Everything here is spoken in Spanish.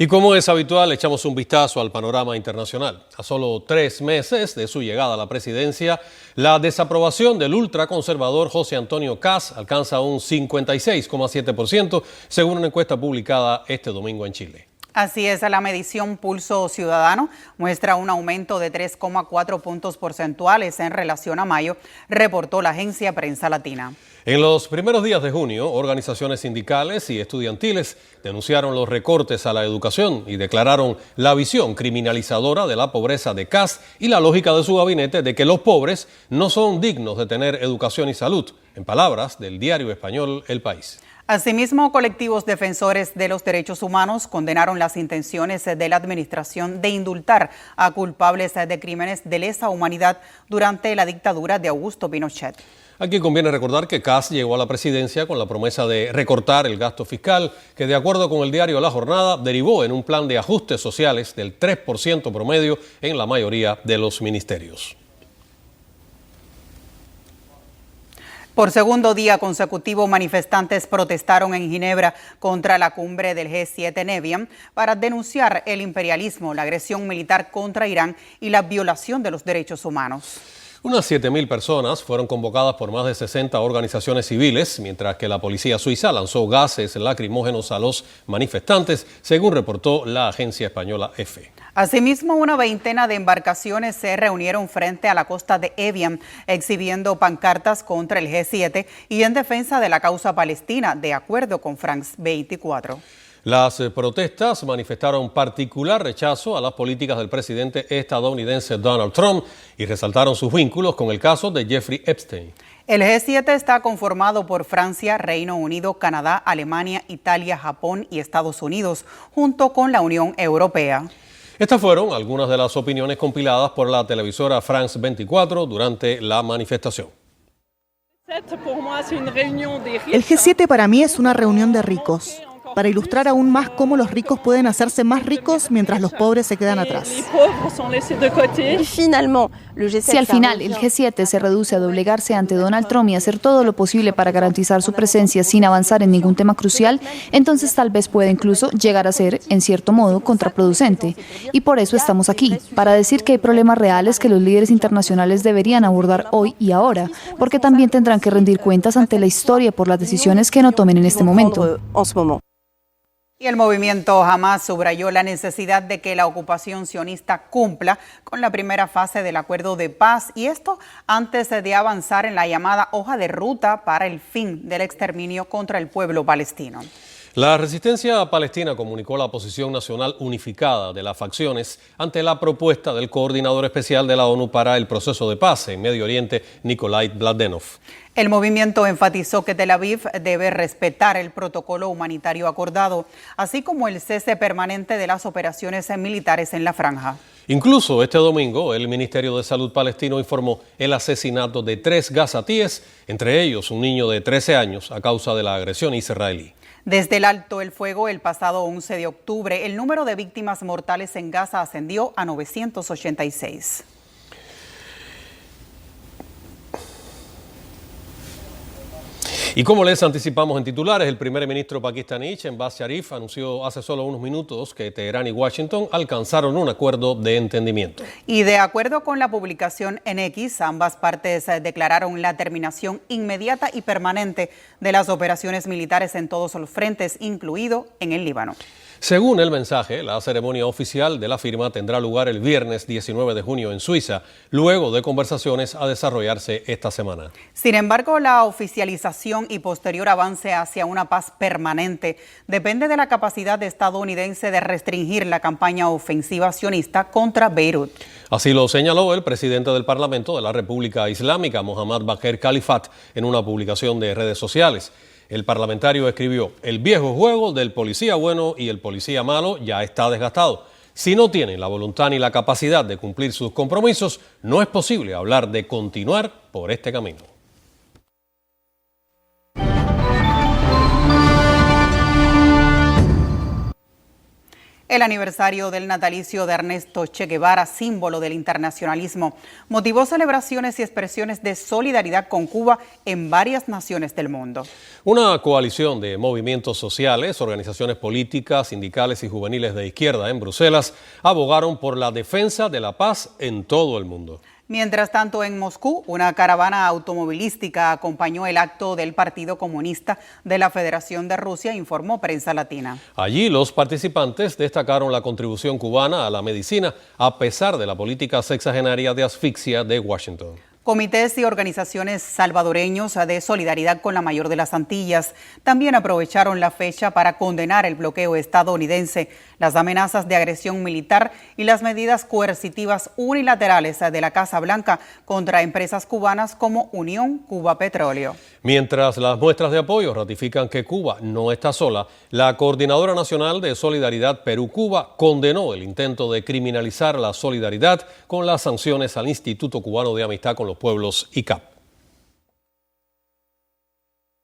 Y como es habitual, echamos un vistazo al panorama internacional. A solo 3 meses de su llegada a la presidencia, la desaprobación del ultraconservador José Antonio Kast alcanza un 56,7%, según una encuesta publicada este domingo en Chile. Así es, la medición Pulso Ciudadano muestra un aumento de 3,4 puntos porcentuales en relación a mayo, reportó la agencia Prensa Latina. En los primeros días de junio, organizaciones sindicales y estudiantiles denunciaron los recortes a la educación y declararon la visión criminalizadora de la pobreza de Kast y la lógica de su gabinete de que los pobres no son dignos de tener educación y salud, en palabras del diario español El País. Asimismo, colectivos defensores de los derechos humanos condenaron las intenciones de la administración de indultar a culpables de crímenes de lesa humanidad durante la dictadura de Augusto Pinochet. Aquí conviene recordar que Kast llegó a la presidencia con la promesa de recortar el gasto fiscal, que de acuerdo con el diario La Jornada derivó en un plan de ajustes sociales del 3% promedio en la mayoría de los ministerios. Por segundo día consecutivo, manifestantes protestaron en Ginebra contra la cumbre del G7 en Evian para denunciar el imperialismo, la agresión militar contra Irán y la violación de los derechos humanos. Unas 7.000 personas fueron convocadas por más de 60 organizaciones civiles, mientras que la policía suiza lanzó gases lacrimógenos a los manifestantes, según reportó la agencia española EFE. Asimismo, una veintena de embarcaciones se reunieron frente a la costa de Evian, exhibiendo pancartas contra el G7 y en defensa de la causa palestina, de acuerdo con France 24. Las protestas manifestaron particular rechazo a las políticas del presidente estadounidense Donald Trump y resaltaron sus vínculos con el caso de Jeffrey Epstein. El G7 está conformado por Francia, Reino Unido, Canadá, Alemania, Italia, Japón y Estados Unidos, junto con la Unión Europea. Estas fueron algunas de las opiniones compiladas por la televisora France 24 durante la manifestación. El G7 para mí es una reunión de ricos, para ilustrar aún más cómo los ricos pueden hacerse más ricos mientras los pobres se quedan atrás. Si al final el G7 se reduce a doblegarse ante Donald Trump y hacer todo lo posible para garantizar su presencia sin avanzar en ningún tema crucial, entonces tal vez pueda incluso llegar a ser, en cierto modo, contraproducente. Y por eso estamos aquí, para decir que hay problemas reales que los líderes internacionales deberían abordar hoy y ahora, porque también tendrán que rendir cuentas ante la historia por las decisiones que no tomen en este momento. Y el movimiento Hamas subrayó la necesidad de que la ocupación sionista cumpla con la primera fase del acuerdo de paz, y esto antes de avanzar en la llamada hoja de ruta para el fin del exterminio contra el pueblo palestino. La resistencia palestina comunicó la posición nacional unificada de las facciones ante la propuesta del coordinador especial de la ONU para el proceso de paz en Medio Oriente, Nikolai Mladenov. El movimiento enfatizó que Tel Aviv debe respetar el protocolo humanitario acordado, así como el cese permanente de las operaciones militares en la franja. Incluso este domingo, el Ministerio de Salud palestino informó el asesinato de 3 gazatíes, entre ellos un niño de 13 años, a causa de la agresión israelí. Desde el alto el fuego el pasado 11 de octubre, el número de víctimas mortales en Gaza ascendió a 986. Y como les anticipamos en titulares, el primer ministro pakistaní, Shehbaz Sharif, anunció hace solo unos minutos que Teherán y Washington alcanzaron un acuerdo de entendimiento. Y de acuerdo con la publicación en X, ambas partes declararon la terminación inmediata y permanente de las operaciones militares en todos los frentes, incluido en el Líbano. Según el mensaje, la ceremonia oficial de la firma tendrá lugar el viernes 19 de junio en Suiza, luego de conversaciones a desarrollarse esta semana. Sin embargo, la oficialización y posterior avance hacia una paz permanente depende de la capacidad estadounidense de restringir la campaña ofensiva sionista contra Beirut. Así lo señaló el presidente del Parlamento de la República Islámica, Mohammad Bagher Khalifat, en una publicación de redes sociales. El parlamentario escribió: el viejo juego del policía bueno y el policía malo ya está desgastado. Si no tienen la voluntad ni la capacidad de cumplir sus compromisos, no es posible hablar de continuar por este camino. El aniversario del natalicio de Ernesto Che Guevara, símbolo del internacionalismo, motivó celebraciones y expresiones de solidaridad con Cuba en varias naciones del mundo. Una coalición de movimientos sociales, organizaciones políticas, sindicales y juveniles de izquierda en Bruselas abogaron por la defensa de la paz en todo el mundo. Mientras tanto, en Moscú, una caravana automovilística acompañó el acto del Partido Comunista de la Federación de Rusia, informó Prensa Latina. Allí los participantes destacaron la contribución cubana a la medicina a pesar de la política sexagenaria de asfixia de Washington. Comités y organizaciones salvadoreños de solidaridad con la mayor de las Antillas también aprovecharon la fecha para condenar el bloqueo estadounidense, las amenazas de agresión militar y las medidas coercitivas unilaterales de la Casa Blanca contra empresas cubanas como Unión Cuba Petróleo. Mientras las muestras de apoyo ratifican que Cuba no está sola, la Coordinadora Nacional de Solidaridad Perú-Cuba condenó el intento de criminalizar la solidaridad con las sanciones al Instituto Cubano de Amistad con los Pueblos, ICAP.